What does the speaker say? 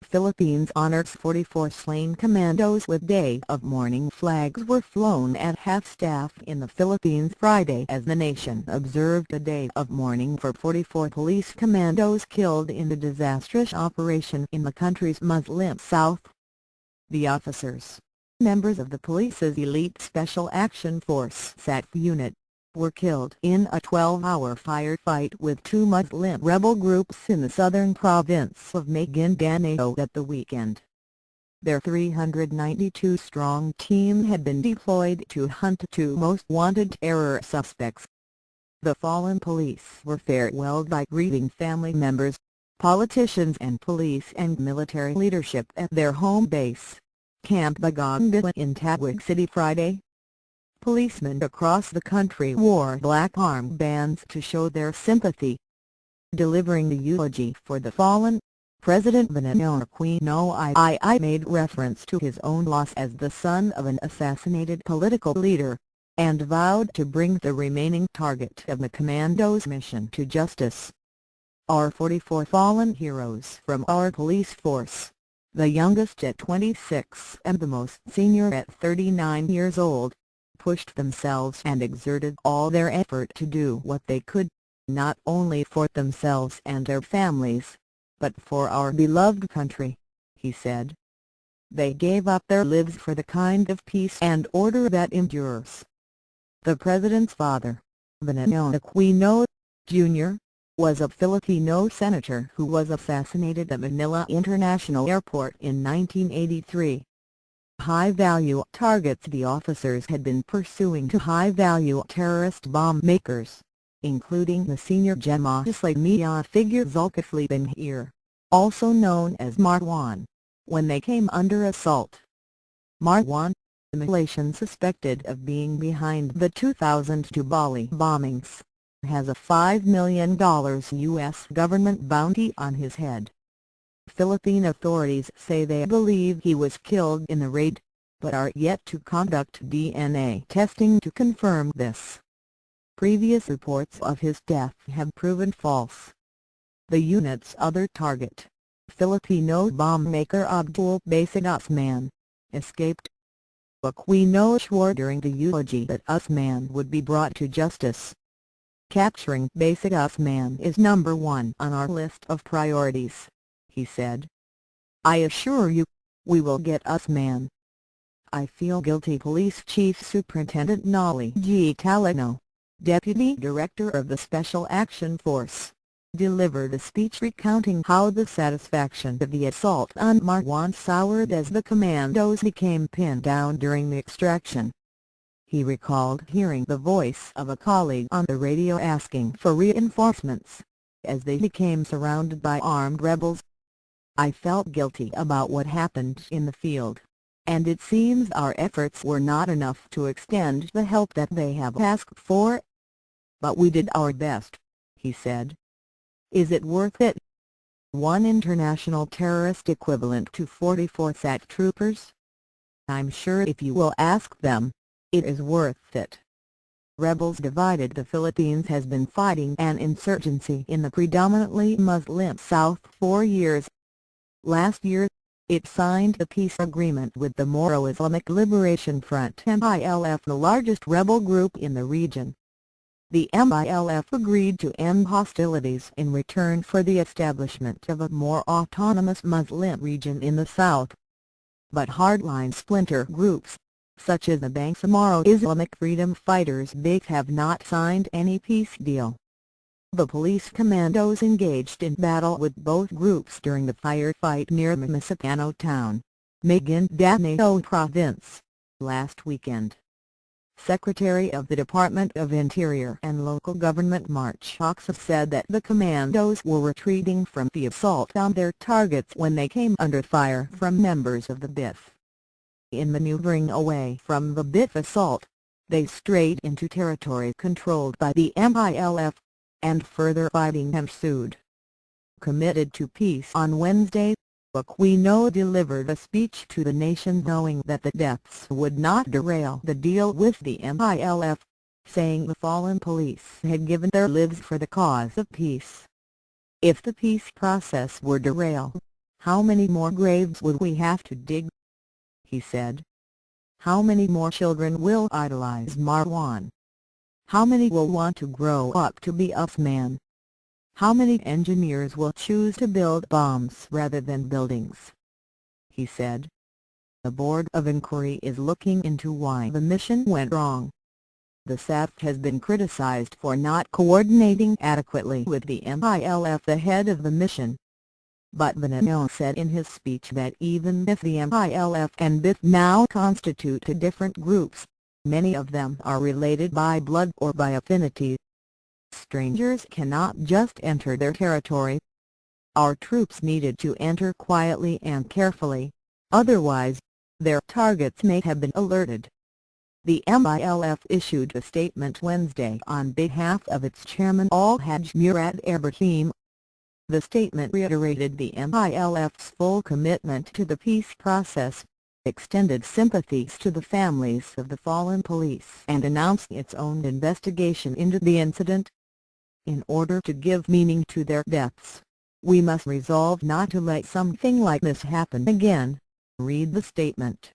Philippines honors 44 slain commandos with Day of Mourning flags were flown at half-staff in the Philippines Friday as the nation observed a day of mourning for 44 police commandos killed in the disastrous operation in the country's Muslim south. The officers, members of the police's elite Special Action Force (SAF) unit, were killed in a 12-hour firefight with two Muslim rebel groups in the southern province of Maguindanao at the weekend. Their 392-strong team had been deployed to hunt two most wanted terror suspects. The fallen police were farewelled by grieving family members, politicians and police and military leadership at their home base, Camp Bagong Diwa in Taguig City Friday. Policemen across the country wore black armbands to show their sympathy. Delivering the eulogy for the fallen, President Benigno Aquino III made reference to his own loss as the son of an assassinated political leader, and vowed to bring the remaining target of the commandos' mission to justice. Our 44 fallen heroes from our police force, the youngest at 26 and the most senior at 39 years old, pushed themselves and exerted all their effort to do what they could, not only for themselves and their families, but for our beloved country, he said. They gave up their lives for the kind of peace and order that endures. The President's father, Benigno Aquino Jr., was a Filipino senator who was assassinated at Manila International Airport in 1983. High-value targets the officers had been pursuing to high-value terrorist bomb makers, including the senior Jemaah media figure Zulkifli Benhir, also known as Marwan, when they came under assault. Marwan, the Malaysian suspected of being behind the 2002 Bali bombings, has a $5 million U.S. government bounty on his head. Philippine authorities say they believe he was killed in the raid, but are yet to conduct DNA testing to confirm this. Previous reports of his death have proven false. The unit's other target, Filipino bomb maker Abdul Basig Usman, escaped. Aquino swore during the eulogy that Usman would be brought to justice. Capturing Basig Usman is number one on our list of priorities, he said. I assure you, we will get Usman. I feel guilty. Police Chief Superintendent Noli G. Talano, Deputy Director of the Special Action Force, delivered a speech recounting how the satisfaction of the assault on Marwan soured as the commandos became pinned down during the extraction. He recalled hearing the voice of a colleague on the radio asking for reinforcements, as they became surrounded by armed rebels. I felt guilty about what happened in the field, and it seems our efforts were not enough to extend the help that they have asked for. But we did our best, he said. Is it worth it? One international terrorist equivalent to 44 SAT troopers? I'm sure if you will ask them, it is worth it. Rebels divided the Philippines has been fighting an insurgency in the predominantly Muslim South for 4 years. Last year, it signed a peace agreement with the Moro Islamic Liberation Front (MILF), the largest rebel group in the region. The MILF agreed to end hostilities in return for the establishment of a more autonomous Muslim region in the south. But hardline splinter groups, such as the Bangsamoro Islamic Freedom Fighters BIG, have not signed any peace deal. The police commandos engaged in battle with both groups during the firefight near Maguindanao town, Maguindanao province, last weekend. Secretary of the Department of Interior and Local Government Mark Choxa said that the commandos were retreating from the assault on their targets when they came under fire from members of the BIF. In maneuvering away from the BIF assault, they strayed into territory controlled by the MILF, and further fighting ensued. Committed to peace on Wednesday, Aquino delivered a speech to the nation knowing that the deaths would not derail the deal with the MILF, saying the fallen police had given their lives for the cause of peace. If the peace process were derailed, "How many more graves would we have to dig?" he said. "How many more children will idolize Marwan? How many will want to grow up to be us man? How many engineers will choose to build bombs rather than buildings?" he said. The Board of Inquiry is looking into why the mission went wrong. The SAF has been criticized for not coordinating adequately with the MILF ahead of the mission. But Benigno said in his speech that even if the MILF and BIF now constitute two different groups, many of them are related by blood or by affinity. Strangers cannot just enter their territory. Our troops needed to enter quietly and carefully, otherwise, their targets may have been alerted. The MILF issued a statement Wednesday on behalf of its chairman Al-Hajj Murad Ibrahim. The statement reiterated the MILF's full commitment to the peace process, extended sympathies to the families of the fallen police and announced its own investigation into the incident. "In order to give meaning to their deaths, we must resolve not to let something like this happen again," read the statement.